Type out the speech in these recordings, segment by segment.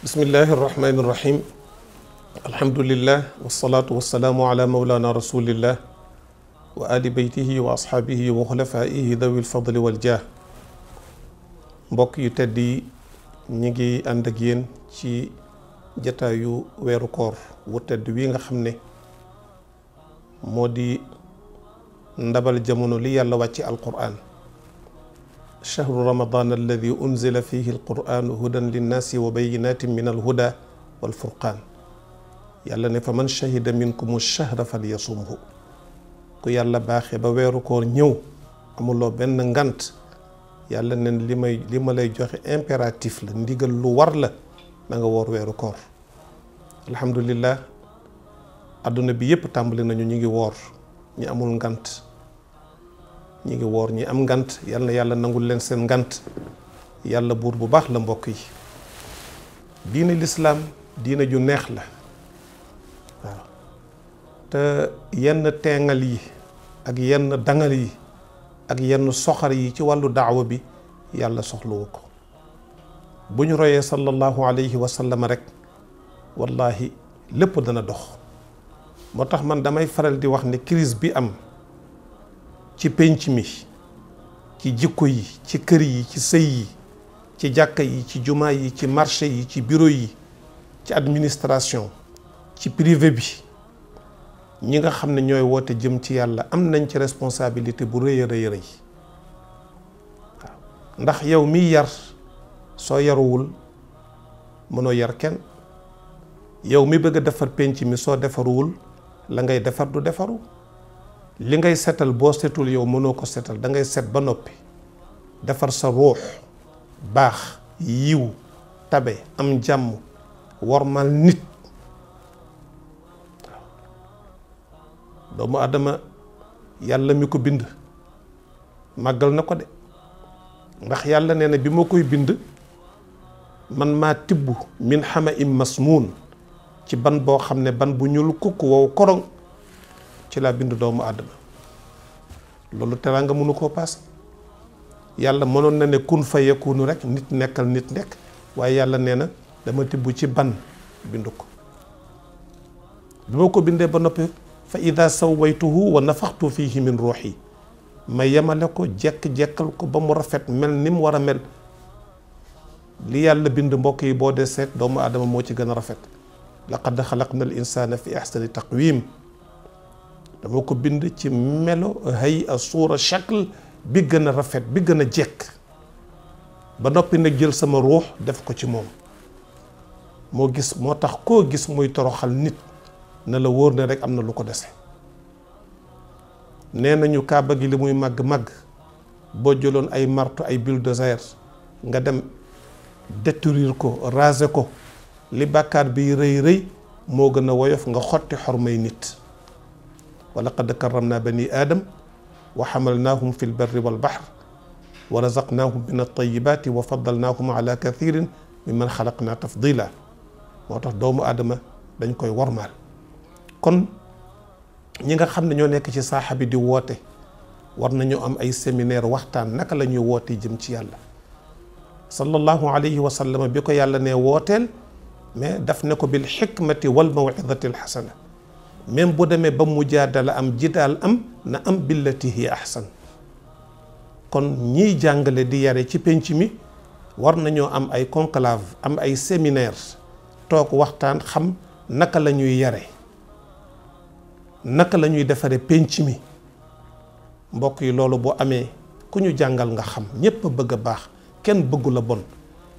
bismillahi irrahmani irrahim alhamdulillah wasalaatu wasalaamu ala maulana rasulillah wa ali beytihi wa ashaabihi wa xulafaihi dawi lfadli waljah. mbokk yu tedd yi ñi ngi ànd ak yéen ci jataayu weeru koor wu tedd wi nga xam ne moo di ndabal jamono li yàlla wàcci alquran. chahru ramadan alladi unzila fihi alquran hudan linnaasi wa bayinatin min alhuda walfurqaan. yàlla ne fa man shahida minkum chahra falyasumhu. ku yàlla baaxee ba weeru koor ñëw amuloo benn ngant, yàlla ne li ma lay joxe impératif la, ndigal lu war la, da nga woor weeru koor. alhamdulillah adduna bi yëpp tàmbali nañu ñu ngi woor, ñi amul ngant ñi ngi woor, ñi am ngant yal na yàlla nangul leen seen ngant. yàlla buur bu baax la mbokk yi. diine lislaam diine ju neex la waaw, te yenn teengal yi ak yenn dangal yi ak yenn soxar yi ci wàllu daawa bi yàlla soxlawu ko. bu ñu royee sallallahu alayhi wa sallam rek wallahi lépp dana dox. moo tax man damay faral di wax ne crise bi am ci pénc mi, ci jikko yi, ci kër yi, ci sëy yi, ci jàkka yi, ci jumaa yi, ci marché yi, ci bureau yi, ci administration, ci privé bi, ñi nga xam ne ñooy woote jëm ci yàlla am nañ ci responsabilité bu rëy a rëy rëy waaw. ndax yow miy yar soo yaruwul mënoo yar kenn. yow mi bëgg a defar pénc mi soo defaruwul la ngay defar du defaru. li ngay setal boo setul yow mënoo ko setal, da ngay set ba noppi defar sa ruux baax, yiw, tabe, am jàmm, wormal nit. doomu adama yàlla mi ko bind màggal na ko de, ndax yàlla nee na bi ma koy bind man maa tibb min xama im masmuun, ci ban boo xam ne ban bu ñuul kukk wow korong ci laa bind doomu aadama. loolu teraanga mënu koo paase. yàlla mënoon na ne kun fa yakunu rek nit nekkal nit nekk, waaye yàlla nee na dama tibb ci ban bind ko. bi ma ko bindee ba noppi fa ida sawaytuhu wa nafaxtu fihi min ruuxi, ma yemale ko jekk-jekkal ko ba mu rafet mel ni mu war a mel. li yàlla bind mbokk yi boo dee seet doomu aadama moo ci gën a rafet. laqad xalaqna al insana fi ahsani taqwim. dama ko bind ci melo hay a suura shakl bi gën a rafet, bi gën a jekk, ba noppi nag jël sama ruux def ko ci moom. moo tax koo gis muy toroxal nit na la wóor ne rek am na lu ko dese. nee nañu kaaba gi li muy màgg-màgg boo jëloon ay marto, ay bulldozer nga dem détruire ko, raser ko, li bàkkaar bi rëy rëy moo gën a woyof nga xotti xormay nit. wa laqad karramna bani aadam wa xamalnaahum fi lbarri walbaxr wa razaqnaahum min altayibaati wa faddalnaahum ala kathirin mimman xalaqna tafdila. moo tax doomu aadama dañ koy wormaal. kon ñi nga xam ne ñoo nekk ci saaxa bi di woote war nañu am ay séminaire waxtaan naka la ñuy woote jëm ci yàlla. sallallahu alayhi wa sallam bi ko yàlla ne wooteel, mais daf ne ko bil xikmati wal mawidati alxasana. même bu demee ba mujaadala am, jidaal am, na am billati hiya ahsan. kon ñiy jàngale di yare ci penc mi war nañoo am ay conclave, am ay séminaire, toog waxtaan xam naka la ñuy yare, naka la ñuy defare penc mi. mbokk yi loolu boo amee ku ñu jàngal nga xam. ñépp bëgg a baax, kenn bëggu la bon.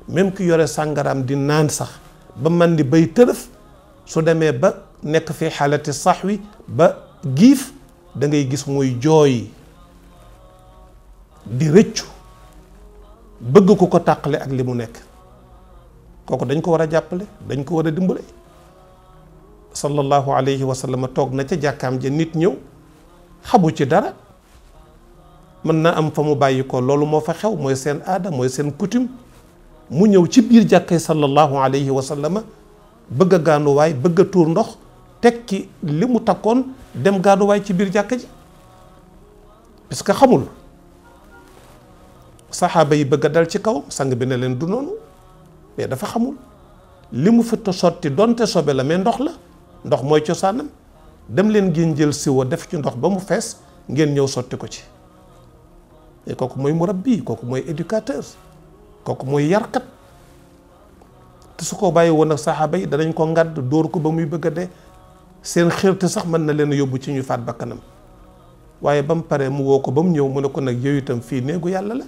même ki yore sàngaraam di naan sax ba man di bay tërëf, su demee ba nekk fi xaalati sax wi ba giif, da ngay gis muy jooy di rëccu, bëgg ko tàqale ak li mu nekk. kooku dañ ko war a jàppale, dañ ko war a dimbale. sallallahu alayhi wa sallam toog na ca jàkkaam ja, nit ñëw xamu ci dara, mën na am fa mu bàyyi ko loolu moo fa xew, mooy seen aada, mooy seen coutume. mu ñëw ci biir jàkkay sallallahu alayhi wa sallam bëgg a gaanuwaay, bëgg a tuur ndox, tekki li mu takkoon dem gaanuwaay ci biir jàkka ji, parce que xamul. saxaaba yi bëgg a dal ci kaw sang bi ne leen du noonu, mais dafa xamul. li mu fi sotti donte sobe la mais ndox la ndox mooy cosaanam dem leen ngeen jël siwo def ci ndox ba mu fees ngeen ñëw sotti ko ci et kooku mooy murabbi kooku mooy éducateur kooku mooy yarkat te su ko bàyyi woon ak saxaaba yi danañ ko ngàdd dóor ko ba muy bëgg a dee seen xirte sax mën na leen yóbbu ci ñu faat bakkanam waaye ba mu paree mu woo ko ba mu ñëw mu ne ko nag yow itam fii néegu yàlla la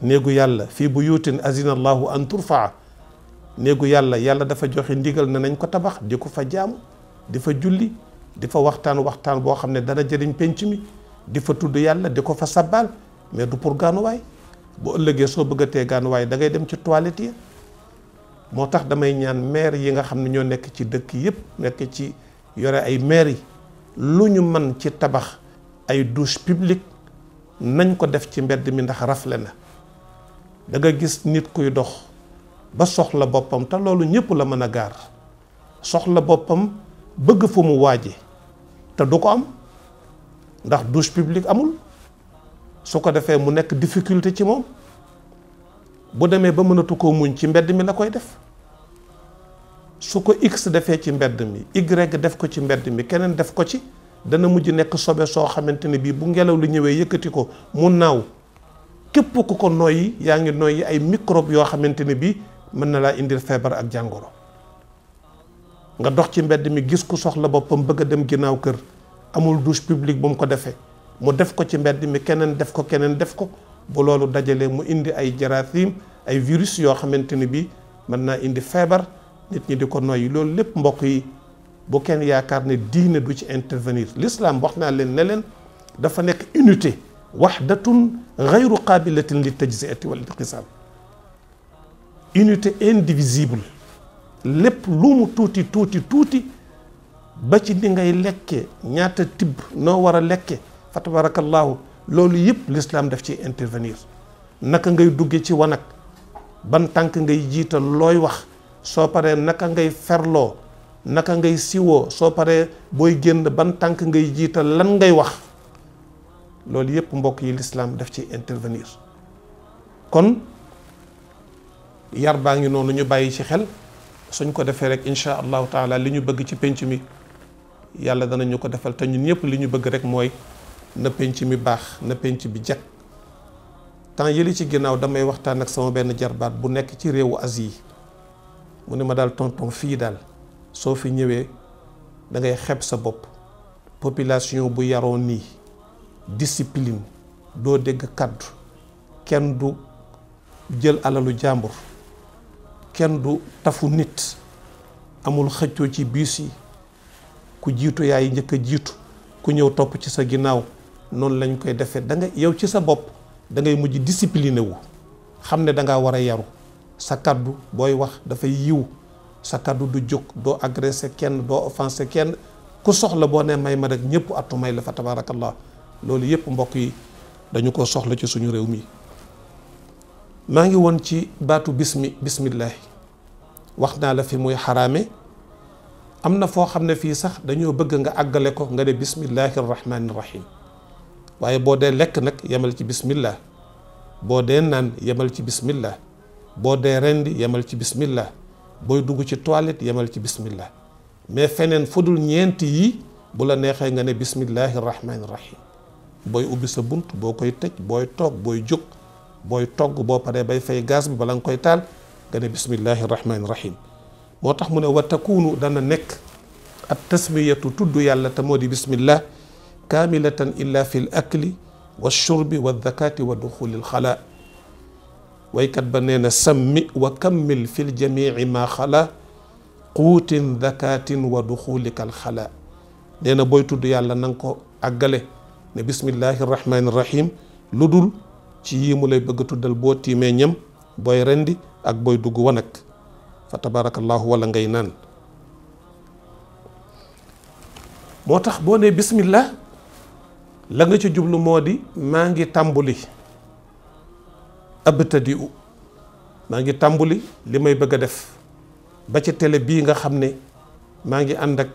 néegu yàlla fii buyuutin azina allahu an turfaa néegu yàlla yàlla dafa joxe ndigal ne nañ ko tabax di ko fa jaamu di fa julli di fa waxtaan boo xam ne dana jëriñ penc mi di fa tudd yàlla di ko fa sabbaal mais du pour gaanuwaay bu ëllëgee soo bëggatee gaanuwaay da ngay dem ci toilette yi moo tax damay ñaan maire yi nga xam ne ñoo nekk ci dëkk yëpp nekk ci yore ay maire yi lu ñu mën ci tabax ay douche publique nañ ko def ci mbedd mi ndax rafle na da nga gis nit kuy dox ba soxla boppam te loolu ñëpp la mën a gaar soxla boppam bëgg fu mu waaje te du ko am ndax douche publique amul su ko defee mu nekk difficulté ci moom bu demee ba mënatu koo muñ ci mbedd mi la koy def su ko x defee ci mbedd mi y def ko ci mbedd mi keneen def ko ci dana mujj nekk sobe soo xamante ne bii bu ngelaw lu ñëwee yëkkati ko mu naaw képp ku ko noyyi yaa ngi noyyi ay microbe yoo xamante ne bii mën na laa indil feebar ak jàngoro nga dox ci mbedd mi gis ku soxla boppam bëgg a dem ginnaaw kër amul douche publique bu mu ko defee mu def ko ci mbedd mi keneen def ko bu loolu dajalee mu indi ay jaraasim ay virus yoo xamante ne bii mën naa indi feebar nit ñi di ko noyyi loolu lépp mbokk yi bu kenn yaakaar ne diine du ci intervenir l'islam wax naa leen ne leen dafa nekk unité wahdatun ghayru qabilatin li tajziati wal inqisam unité indivisible lépp lu mu tuuti ba ci ni ngay lekke ñaata tibb noo war a lekke fa tabarakallahu loolu yëpp l'islam daf ci intervenir naka ngay dugge ci wanag ban tànk ngay jiital looy wax soo paree naka ngay ferloo naka ngay siwoo soo paree booy génn ban tànk ngay jiital lan ngay wax loolu yëpp mbokk yi l'islam daf ci intervenir kon yar baa ngi noonu ñu bàyyi ci xel suñ ko defee rek incha allahu taala li ñu bëgg ci penc mi yàlla danañu ko defal te ñun ñëpp li ñu bëgg rek mooy na penc mi baax na penc bi jag temps yëli ci ginnaaw damay waxtaan ak sama benn jarbaat bu nekk ci réewu Asie mu ne ma daal tonton fii daal soo fi ñëwee da ngay xeeb sa bopp population bu yaroo nii discipline doo dégg kaddu kenn du jël alalu jàmbur kenn du tafu nit amul xëccoo ci biis yi ku jiitu yaay njëkk a jiitu ku ñëw topp ci sa ginnaaw noonu lañ koy defee da nga yow ci sa bopp da ngay mujj discipliné wu xam ne da ngaa war a yaru sa kaddu booy wax dafay yiw sa kaddu du jóg doo agressé kenn doo offensé kenn ku soxla boo ne may ma rek ñëpp attu may la fa tabarakallah loolu yëpp mbokk yi dañu ko soxla ci suñu réew mi. maa ngi woon ci baatu bismillahi wax naa la fi muy xaraame am na foo xam ne fii sax dañoo bëgg nga àggale ko nga ne bismillahi rahmani rahim waaye boo dee lekk nag yemal ci bismillah boo dee naan yemal ci bismillah boo dee rendi yemal ci bismillah booy dugg ci toilette yemal ci bismillah mais feneen fudul ñeent yi bu la neexee nga ne bismillahi rahmani rahim booy ubbi sa bunt boo koy tëj booy toog booy jóg booy togg boo paree bay fay gaz bi bala nga koy taal nga ne bismillahi rahmani rahim moo tax mu ne wa takunu dana nekk at tasmiyatu tudd yàlla te moo di bismillah kaamilatan illa fi l akli wa shurbi wa zakati wa duxuli l xala waykat ba nee na sammi wa kammil fi l jamii ma xala quutin zakatin wa duxulika al xala nee na booy tudd yàlla na nga ko àggale ne bismillahi rahmani rahim lu dul ci yii mu lay bëgg tuddal boo tiimee ñam booy rendi ak booy dugg wanag fa tabarakallahu wala ngay naan moo tax boo nee bismillah la nga ci jublu moo di maa ngi tàmbuli abtadi'u maa ngi tàmbuli li may bëgg a def ba ci télé bii nga xam ne maa ngi ànd ak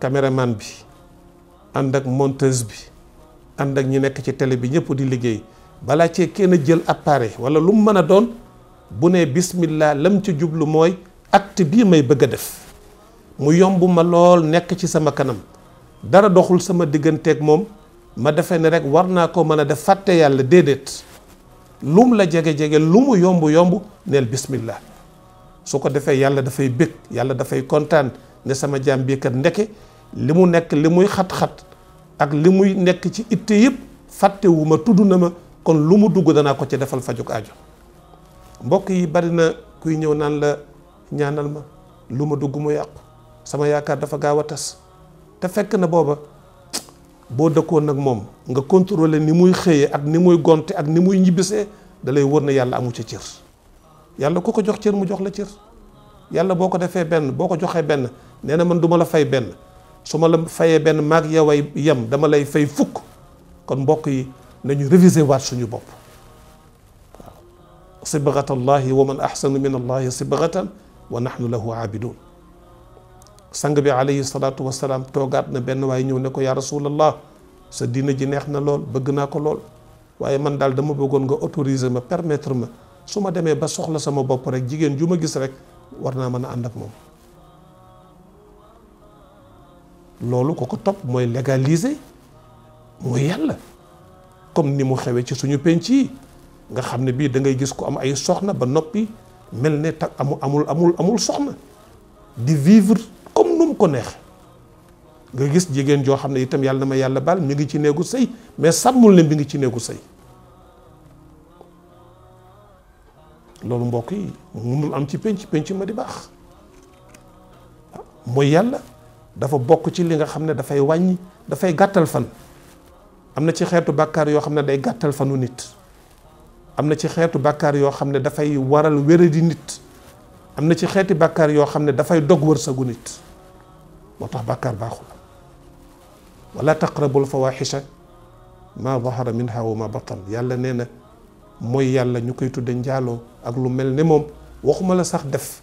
caméraman bi ànd ak monteuse bi ànd ak ñi nekk ci télé bi ñëpp di liggéey balaa cee kenn jël appareil wala lu mu mën a doon bu ne bismillah lam ci jublu mooy acte bii may bëgg a def mu yomb ma lool nekk ci sama kanam dara doxul sama digganteeg moom ma defee ne rek war naa ko mën a def fàtte yàlla déedéet lum la jege-jege lu mu yomb neel bismillah su ko defee yàlla dafay bég yàlla dafay kontaan ne sama jaam bii kat ndeke li mu nekk li muy xat-xat ak li muy nekk ci itte yëpp fàttewu ma tudd na ma kon lu mu dugg danaa ko ci defal fajuk aajo mbokk yi bari na kuy ñëw naan la ñaanal ma lu ma dugg mu yàqu sama yaakaar dafa gaaw a tas te fekk na booba boo dëkkoon nag moom nga contrôler ni muy xëyee ak ni muy gonte ak ni muy ñibbisee da lay wër na yàlla amu ci cër yàlla ku ko jox cër mu jox la cër yàlla boo ko defee benn boo ko joxee benn nee na man du ma la fay benn su ma la fayee benn maag yow ay yem dama lay fay fukk kon mbokk yi nañu réviser waat suñu bopp waaw sibghatallahi wa man ahsanu min allahi sibghatan wa nahnu lahu aabidun sang bi alayhi salaatu wasalaam toogaat na benn waaye ñëw ne ko yaa rasulallah sa diina ji neex na lool bëgg naa ko lool waaye man daal dama bëggoon nga autoriser ma permettre ma su ma demee ba soxla sama bopp rek jigéen ju ma gis rek war naa mën a ànd ak moom loolu ko ko topp mooy légaliser mooy yàlla comme ni mu xewee ci suñu penc yi nga xam ne bii da ngay gis ko am ay soxna ba noppi mel ne tak amul soxna di vivre comme nu mu ko neex nga gis jigéen joo xam ne itam yàlla na ma yàlla baal mi ngi ci néegu sëy mais sàmmul ne mi ngi ci néegu sëy loolu mbokk yi munul am ci penc ma di baax mooy yàlla dafa bokk ci li nga xam ne dafay wàññi dafay gàttal fan am na ci xeetu bàkkaar yoo xam ne day gàttal fanu nit am na ci xeetu bàkkaar yoo xam ne dafay waral wéradi nit am na ci xeeti bàkkaar yoo xam ne dafay dog wërsëgu nit moo tax bàkkaar baaxul wala taqrabul fawahisha ma zahara minha wa ma batan yàlla nee na mooy yàlla ñu koy tudde njaaloo ak lu mel ne moom waxuma la sax def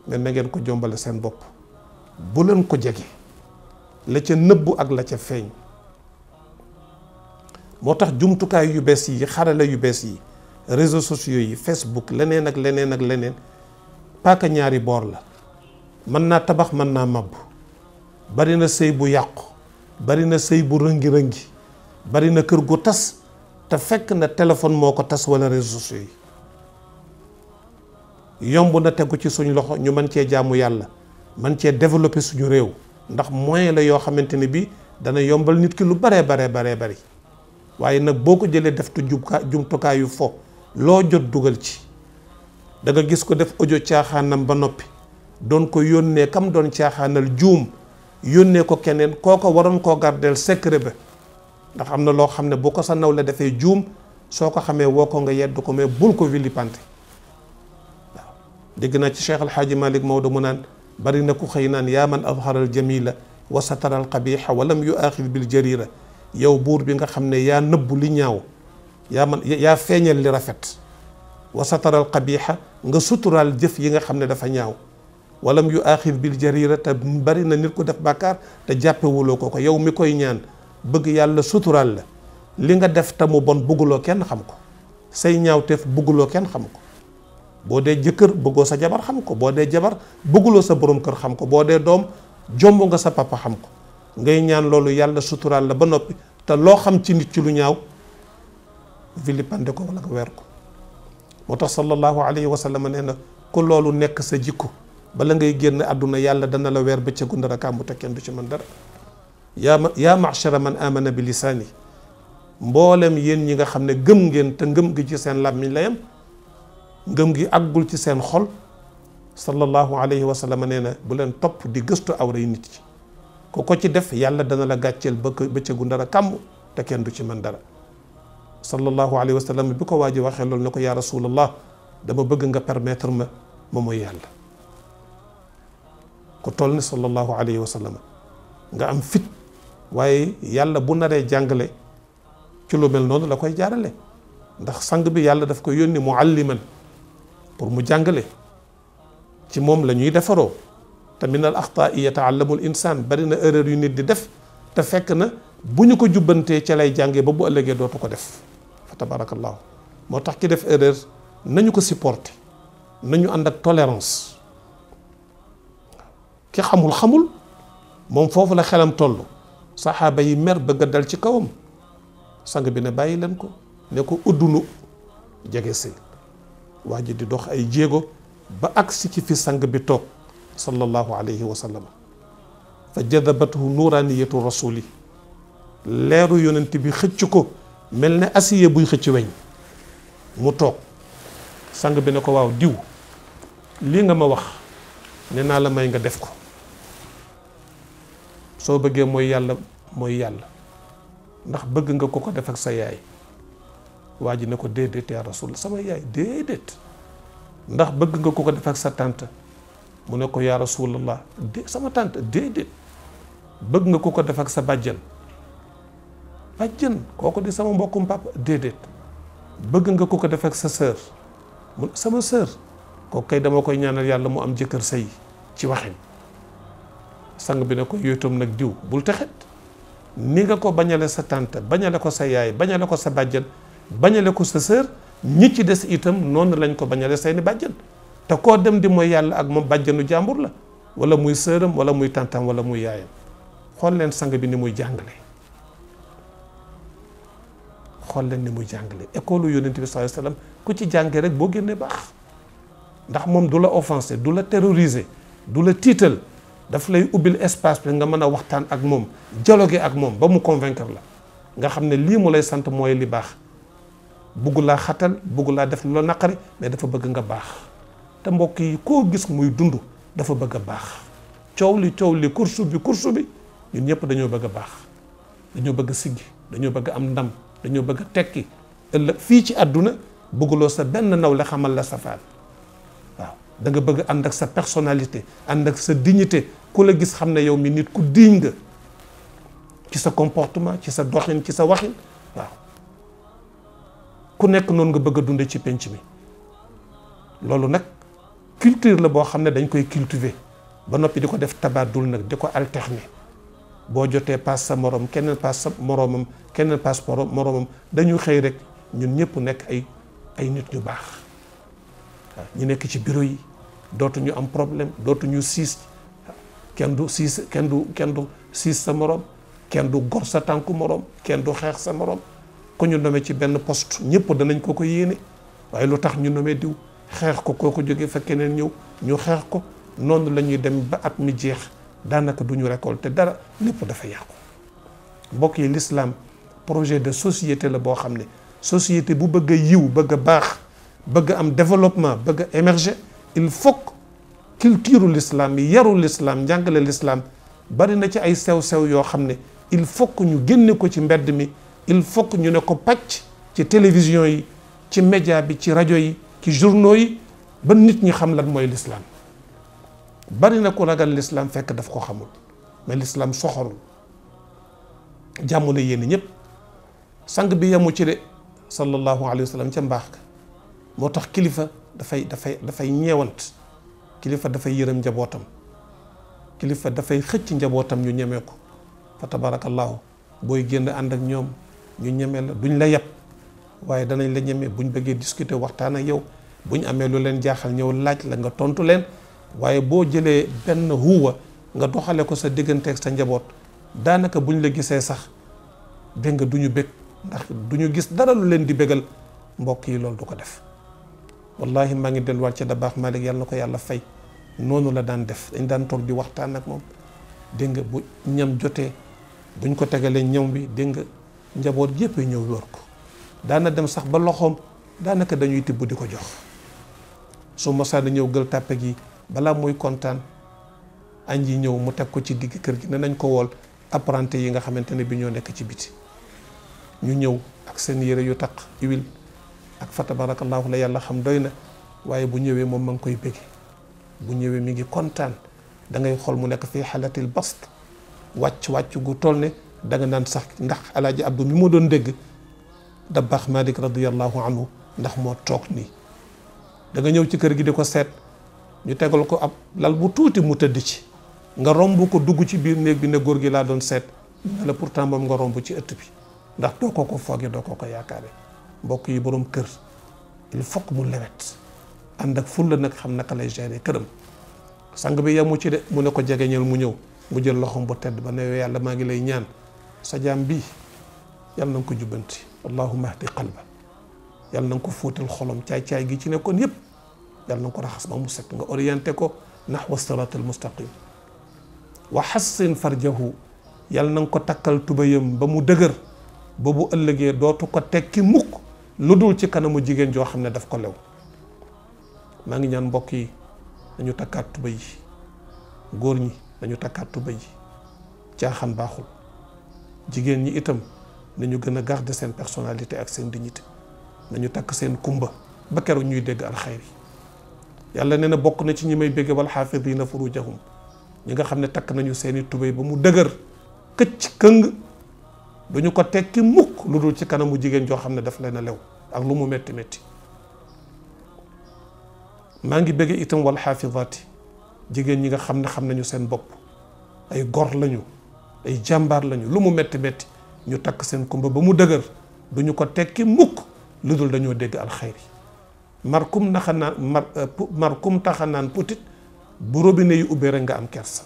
mais na ngeen ko jombale seen bopp bu leen ko jege la ca nëbbu ak la ca feeñ moo tax jumtukaay yu bees yi xarala yu bees yi réseaux sociaux yi Facebook leneen ak leneen paaka ñaari boor la mën naa tabax mën naa màbb bari na sëy bu yàqu bari na sëy bu rëngi-rëngi bari na kër gu tas te fekk na téléphone moo ko tas wala réseaux sociaux yi yomb na tegu ci suñ loxo ñu mën cee jaamu yàlla mën cee développer suñu réew ndax moyen la yoo xamante ne bi dana yombal nit ki lu bari waaye nag boo ko jëlee def tu jumtukaayu fo loo jot dugal ci da nga gis ko def audio caaxaanam ba noppi doon ko yónnee kam doon caaxaanal juum yónnee ko keneen kooko waroon koo gardeel secret ba ndax am na loo xam ne bu ko sa naw la defee juum soo ko xamee woo ko nga yedd ko mais bul ko vilipante waaw dégg naa ci Cheikh Alhaaji Malick Maodo mu naan bari na ku xëy naan yaa man adhara al jamila wa satara al qabiha wa lam yuaxid bil jarira yow buur bi nga xam ne yaa nëbbu li ñaaw yaa feeñal li rafet wa sataral qabiha nga suturaal jëf yi nga xam ne dafa ñaaw walam yu aaxir bil jarira te bari na nit ko def bàkkaar te jàppewuloo ko yow mi koy ñaan bëgg yàlla suturaal la li nga def te mu bon bëgguloo kenn xam ko say ñaawteef bëgguloo kenn xam ko boo dee jëkkër bëggoo sa jabar xam ko boo dee jabar bëgguloo sa borom kër xam ko boo dee doom jomb nga sa papa xam ko ngay ñaan loolu yàlla suturaal la ba noppi te loo xam ci nit ci lu ñaaw vilipande ko wala nga weer ko moo tax sallallahu alayhi wa sallam nee na ku loolu nekk sa jikko bala ngay génn àdduna yàlla dana la weer bëccëgu ndara kàmbu te kenn du ci mën dara yaa ma'shara man amana bi lisaani mboolem yéen ñi nga xam ne gëm ngeen te ngëm gi ci seen làmmiñ la yam ngëm gi àggul ci seen xol sallallahu alayhi wa sallam nee na bu leen topp di gëstu awray nit ci ko ci def yàlla dana la gàcceel bëccëgu ndara kàmbu te kenn du ci mën dara sallallahu alayhi wa sallam bi ko waa ji waxee loolu ne ko yaa rasulallah dama bëgg nga permettre ma mooy yàlla ku toll ni sallallahu alayhi wa sallam nga am fit waaye yàlla bu naree jàngale ci lu mel noonu la koy jaarale ndax sang bi yàlla daf ko yónni mualliman pour mu jàngale ci moom la ñuy defaroo te min al axtaa'i yata'allamu al insaan bari na erreur yu nit di def te fekk na bu ñu ko jubbantee ca lay jàngee ba bu ëllëgee dootu ko def fa tabarakallahu moo tax ki def erreur nañu ko supporter nañu ànd ak tolérance. ki xamul xamul moom foofu la xelam toll saxaaba yi mer bëgg a dal ci kawam sang bi ne bàyyi leen ko ne ko uddunu jege si waa ji di dox ay jéego ba agsi ci fi sang bi toog sallallahu alayhi wa sallam fa jadabathu nuraniyatu rasuli leeru yonent bi xëcc ko mel ne acier buy xëcc weñ mu toog sang bi ne ko waaw diw lii nga ma wax ne naa la may nga def ko soo bëggee mooy yàlla ndax bëgg nga ko def ak sa yaay waa ji ne ko déedéet yaa rasul sama yaay déedéet ndax bëgg nga ko def ak sa tante mu ne ko yaa rasulallah sama tante déedéet bëgg nga ko def ak sa bàjjan kooku di sama mbokkum papa déedéet bëgg nga ko def ak sa sœur mu sama sœur kooku kay dama koy ñaanal yàlla mu am jëkkër sëy ci waxin sang bi ne ko yooyu nag diw bul texet ni nga ko bañale sa tante bañale ko sa yaay bañale ko sa bàjjan bañale ko sa sœur ñi ci des itam noonu lañ ko bañale seeni bàjjan te koo dem di mooy yàlla ak moom bàjjanu jàmbur la wala muy sëram wala muy tantam wala muy yaayam xool leen sang bi ni muy jàngale école yonent bi sallallahu alayhi wasallam ku ci jàngee rek boo génnee baax ndax moom du la offensé du la terroriser du la tiital daf lay ubbil espace bi nga mën a waxtaan ak moom dialoguer ak moom ba mu convaincre la nga xam ne lii mu lay sant mooy li baax bugg laa xatal bugg laa def lu la naqari mais dafa bëgg nga baax te mbokk yi koo gis muy dund dafa bëgg a baax coow li kursu bi ñun ñëpp dañoo bëgg a baax dañoo bëgg a siggi dañoo bëgg am ndam dañoo bëgg a tekki ëllëg fii ci àdduna bëgguloo sa benn nawle xamal la safaan waaw da nga bëgg ànd ak sa personnalité ànd ak sa dignité ku la gis xam ne yow mi nit ku digne nga ci sa comportement ci sa doxin ci sa waxin waaw ku nekk noonu nga bëgg a dunde ci penc mi loolu nag culture la boo xam ne dañ koy cultiver ba noppi di ko def tabaadul nag di ko alterner boo jotee paas sa morom keneen paas sa moromam keneen paas moromam dañu xëy rek ñun ñëpp nekk ay nit ñu baax waaw ñu nekk ci bureau yi dootuñu am problème dootuñu siis kenn du siis sa morom kenn du gor sa tànku morom kenn du xeex sa morom ku ñu nommé ci benn poste ñëpp danañ ko yéene waaye lu tax ñu nommé diw xeex ko kooku jógee fa keneen ñëw ñu xeex ko noonu la ñuy dem ba at mi jeex daanaka du ñu récolter dara lépp dafa yàqu mbokk yi l'islam projet de société la boo xam ne société bu bëgg a yiw bëgg a baax bëgg am développement bëgg a émerger il faut culture l'islam yi yaru l'islam njàngale l'islam bari na ci ay sew-sew yoo xam ne il faut ñu génne ko ci mbedd mi il faut ñu ne ko pàcc ci télévision yi ci média bi ci rajo yi ci journaux yi ba nit ñi xam lan mooy l'islam bari na ku ragal l'islam fekk daf ko xamul mais l'islam soxorul jàmm la yéen ñëpp sang bi yemu ci de sallallahu alayhi wa sallam ca mbaax ka moo tax kilifa dafay ñeewant kilifa dafay yërëm njabootam kilifa dafay xëcc njabootam ñu ñemee ko fa tabarakallahu booy génn ànd ak ñoom ñu ñeme la duñ la yeb waaye danañ la ñeme buñ bëggee discuter waxtaan ak yow buñ amee lu leen jaaxal ñëw laaj la nga tontu leen waaye boo jëlee benn huwa nga doxale ko sa digganteeg sa njaboot daanaka buñ la gisee sax dégg nga duñu bég ndax duñu gis dara lu leen di bégal mbokk yi loolu du ko def wallahi maa ngi delluwaat ca Dabakh Malick yàlla na ko yàlla fay noonu la daan def dañ daan toog di waxtaan ak moom dégg nga bu ñam jotee buñ ko tegalee ñam bi dégg nga njaboot yëpp ñëw wër ko daana dem sax ba loxoom daanaka dañuy tibb di ko jox su mosaana ñëw gël tàppe gi balaa muy kontaan añ yi ñëw mu teg ko ci digg kër gi ne nañ ko wool apprenti yi nga xamante ne bi ñoo nekk ci biti ñu ñëw ak seen yére yu taq huile ak fa tabarakallahu la yàlla xam doy na waaye bu ñëwee moom ma ngi koy bége bu ñëwee mi ngi kontaan da ngay xool mu nekk fii xalatil bast wàcc gu toll ne da nga naan sax ndax alaaji Abdou mi moo doon dégg Dabakh Malick radiyallahu anhu ndax moo toog nii da nga ñëw ci kër gi di ko seet ñu tegal ko ab lal bu tuuti mu tëdd ci nga romb ko dugg ci biir néeg bi ne góor gi laa doon seet ne la pourtant moom nga romb ci ëtt bi ndax doo ko fooge doo ko yaakaare mbokk yi borom kër il faut que mu lewet ànd ak fulla nag xam naka lay gérer këram. sang bi yamu ci de mu ne ko jegeñal mu ñëw mu jël loxom bu tedd ba ne yàlla maa ngi lay ñaan sa jaam bii yàlla na nga ko jubbanti allahumma ahdi qalba yàlla na nga ko fóotal xolom caay-caay gi ci nekkoon yépp yàlla na nga ko raxas ba mu set nga orienté ko nahwa sirat al mustaqim wa hassin farjahu yàlla na nga ko takkal tubayam ba mu dëgër ba bu ëllëgee dootu ko tekki mukk lu dul ci kanamu jigéen joo xam ne daf ko lew. maa ngi ñaan mbokk yi nañu takkaat tubay yi, góor ñi nañu takkaat tubay yi, caaxaan baaxul. jigéen ñi itam nañu gën a garder seen personnalité ak seen dignité, nañu takk seen kumba ba keroog ñuy dégg alxayri. yàlla nee na bokk na ci ñi may bégge wal xaafidina furujahum, ñi nga xam ne takk nañu seeni tubay ba mu dëgër këcc këng duñu ko tekki mukk lu dul ci kanamu jigéen joo xam ne daf leen a lew ak lu mu metti metti. maa ngi bégge itam wal xaafidaati, jigéen ñi nga xam ne xam nañu seen bopp, ay gor lañu, ay jàmbaar lañu, lu mu metti metti ñu takk seen kumba ba mu dëgër duñu ko tekki mukk lu dul dañoo dégg alxayri. markum naxanaan markum taxanaan putit bu robinet yu ubbee rek nga am kersa.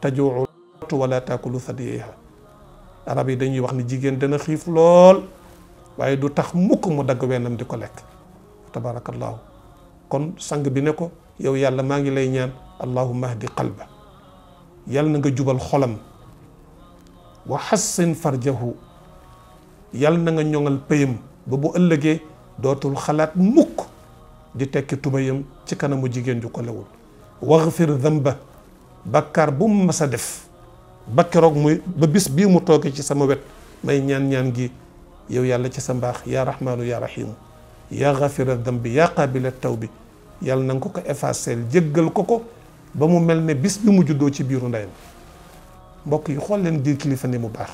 tajuu wala taakulu thadiyaha, arab yi dañuy wax ni jigéen dana xiif lool waaye du tax mukk mu dagg wennam di ko lekk. tabarakallahu. kon sang bi ne ko yow yàlla maa ngi lay ñaan allahumma ahdi qalba, yàlla na nga jubal xolam. wa hassin farjahu, yàlla na nga ñoŋal pëyam ba bu ëllëgee dootul xalaat mukk di tekki tubayam ci kanamu jigéen ju ko lewul. waghfir dhanba, bakkaar bu mu mas a def ba keroog muy ba bis bii mu tooge ci sama wet may ñaan gi yow yàlla ci sa mbaax yaa rahmaanu yaa rahimu yaa ghafira dhanbi yaa qaabila tawbi, yàlla na nga ko effacer jéggal ko ba mu mel ne bis bi mu juddoo ci biiru ndeyam. mbokk yi xool leen di kilifa ni mu baax,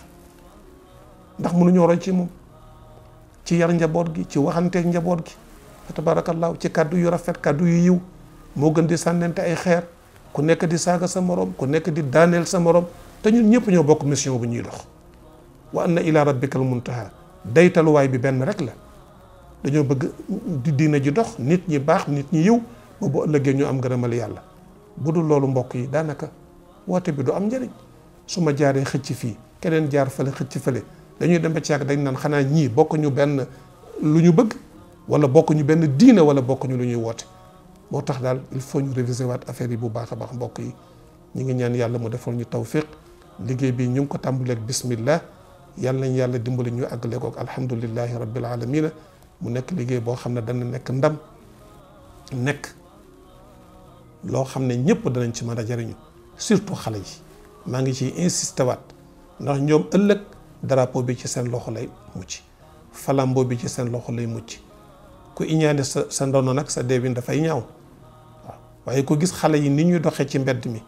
ndax mënuñoo roy ci moom ci yar njaboot gi, ci waxanteeg njaboot gi. tabarakallahu. ci kàddu yu rafet, kàddu yu yiw, moo gën di sànnente ay xeer, ku nekk di saaga sa morom, ku nekk di daaneel sa morom. te ñun ñëpp ñoo bokk mission bu ñuy dox. wa anna ila rabbikal muntaha, daytaluwaay bi benn rek la. dañoo bëgg di diina ji dox, nit ñi baax, nit ñi yiw, ba bu ëllëgee ñu am ngërëmal yàlla. bu dul loolu mbokk yi daanaka woote bi du am njëriñ. su ma jaaree xëcc fii keneen jaar fële xëcc fële dañuy dem ba ci yàgg dañ naan xanaa ñii bokkuñu benn lu ñu bëgg, wala bokkuñu benn diina, wala bokkuñu lu ñuy woote. moo tax daal il faut ñu réviser waat affaire yi bu baax a baax mbokk yi. ñu ngi ñaan yàlla mu defal ñu tawfiq. liggéey bi ñu ngi ko tàmbaleeg bismillah, yàlla nañ yàlla dimbali ñu àggale ko ak alhamdulillahi rabbil alamina. mu nekk liggéey boo xam ne dana nekk ndam, nekk loo xam ne ñëpp danañ ci mën a jariñu, surtout xale yi. maa ngi ciy insisté waat ndax ñoom ëllëg drapeau bi ci seen loxo lay mucc, flambeau bi ci seen loxo lay mucc. ku iñaane sa ndono nag sa deewin dafay ñaaw. waaw waaye ko gis xale yi ni ñuy doxee ci mbedd mi,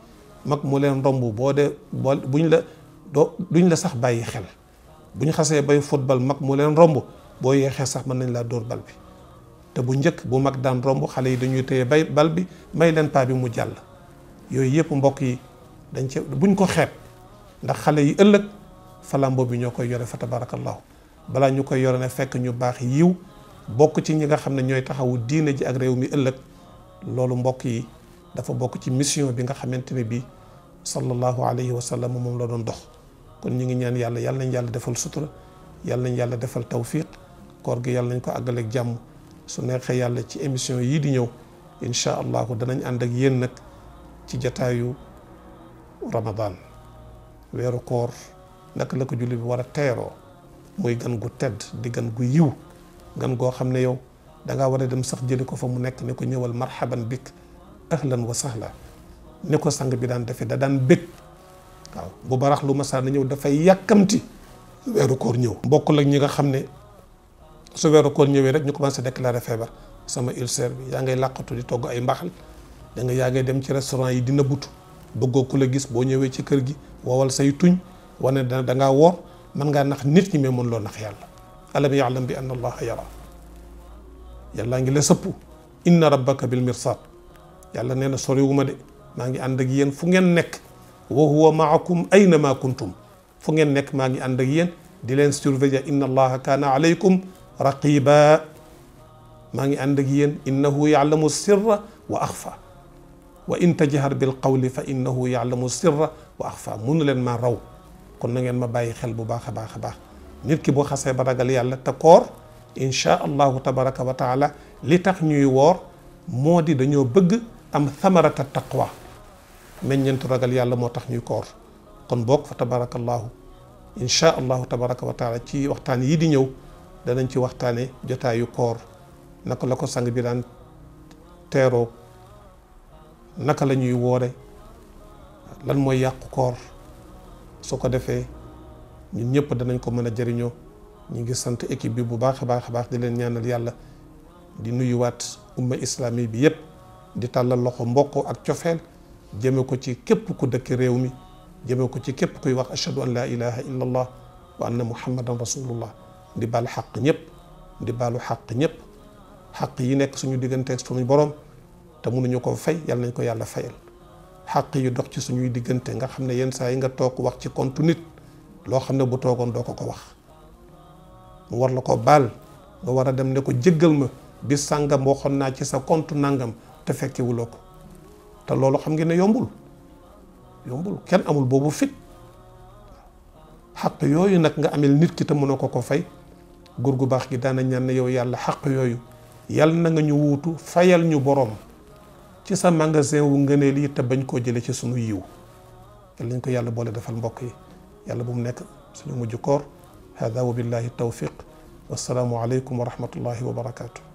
mag mu leen romb duñ la sax bàyyi xel. buñ xasee bay football, mag mu leen romb boo yeexee sax mën nañ laa dóor bal bi. te bu njëkk bu mag daan romb xale yi dañuy téye bal bi may leen paa bi mu jàll. yooyu yëpp mbokk yi dañ ci buñ ko xeeb, ndax xale yi ëllëg flambeau bi ñoo koy yore fa tabarakallahu. balaa ñu koy yore ne fekk ñu baax yiw bokk ci ñi nga xam ne ñooy taxawu diine ji ak réew mi ëllëg. loolu mbokk yi dafa bokk ci mission bi nga xamante ne bii sallallahu alayhi wa sallam moom la doon dox. kon ñu ngi ñaan yàlla, yàlla nañ yàlla defal sutura, yàlla nañ yàlla defal tawfiq. koor gi yàlla nañ ko àggaleeg jàmm. su neexee yàlla ci émission yii di ñëw incha allahu danañ ànd ak yéen nag ci jataayu Ramadan, weeru koor, naka la ko julli bi war a teeroo. muy gan gu tedd di gan gu yiw, gan goo xam ne yow dangaa war a dem sax jëli ko fa mu nekk ne ko ñëwal marhaban bik ahlan wa sahla, ne ko sang bi daan defee da daan bég. waaw bu barax lu masaa na ñëw dafay yàkkamti weeru koor ñëw. bokkul ak ñi nga xam ne su weeru koor ñëwee rek ñu commencé déclarer feebar. sama ulcère bi, yaa ngay làqatu di togg ay mbaxal, da nga yaa ngay dem ci restaurant yi dina butu, bëggoo ku la gis. boo ñëwee ci kër gi wowal say tuñ wane da ngaa woor. mën ngaa nax nit ñi mais mën loo nax yàlla. alam ya'lam bi anna allaha yara, yàllaa ngi la sëpp. inna rabbaka bil mirsad, yàlla nee na soriwuma de, maa ngi ànd ak yéen fu ngeen nekk. wa huwa maakum ayna ma kuntum, fu ngeen nekk maa ngi ànd ak yéen di leen surveiller. inna allaha kaana alaykum raqiba, maa ngi ànd ak yéen innahu yaalamu sirra wa axfa wa in tajhar bil qawli fa innahu yaalamu sirra wa axfa munu leen maa raw kon na ngeen ma bàyyi xel bu baax a baax a baax nit ki boo xasee ba ragal yàlla te koor insha allahu tabaraka wa taala li tax ñuy woor moo di dañoo bëgg am thamarata taqwa meññeentu ragal yàlla moo tax ñuy koor kon boog fa tabarakallahu insha allahu tabaraka wa taala ci waxtaan yi di ñëw danañ ci waxtaane jotaayu koor naka la ko sang bi daan teeroo naka la ñuy woore lan mooy yàqu koor su ko defee ñun ñëpp danañ ko mën a jëriñoo ñu ngi sant équipe bi bu baax a baax a baax di leen ñaanal yàlla di nuyuwaat umma islami bi yëpp di tàllal loxo mbokk ak cofeel jëme ko ci képp ku dëkk réew mi jëme ko ci képp kuy wax ashhadu an la ilaha illa allah wa anna muhammadan rasulullah di baal xaq ñëpp di baalu xaq ñëpp xaq yi nekk suñu digganteeg suñu borom te mënuñu ko fay yàlla nañ ko yàlla fayal xaq yi dox ci suñuy diggante nga xam ne yenn saa yi nga toog wax ci compte nit loo xam ne bu toogoon doo ko wax mu war la ko baal nga war a dem ne ko jéggal ma bis sàngam waxoon naa ci sa compte nangam te fekkewuloo ko te loolu xam ngeen ne yombul kenn amul boobu fit xaq yooyu nag nga amel nit ki te mënoo ko fay góor gu baax gi daana ñaan ne yow yàlla xaq yooyu yàlla na nga ñu wuutu fayal ñu borom ci sa magasin wu ngëneel yi te bañ koo jële ci sunu yiw yàlla nañ ko yàlla boole defal mbokk yi yàlla bu mu nekk suñu mujj koor hada wa billahi tawfiq wassalaamu aleykum wa rahmatullahi wa barakatuh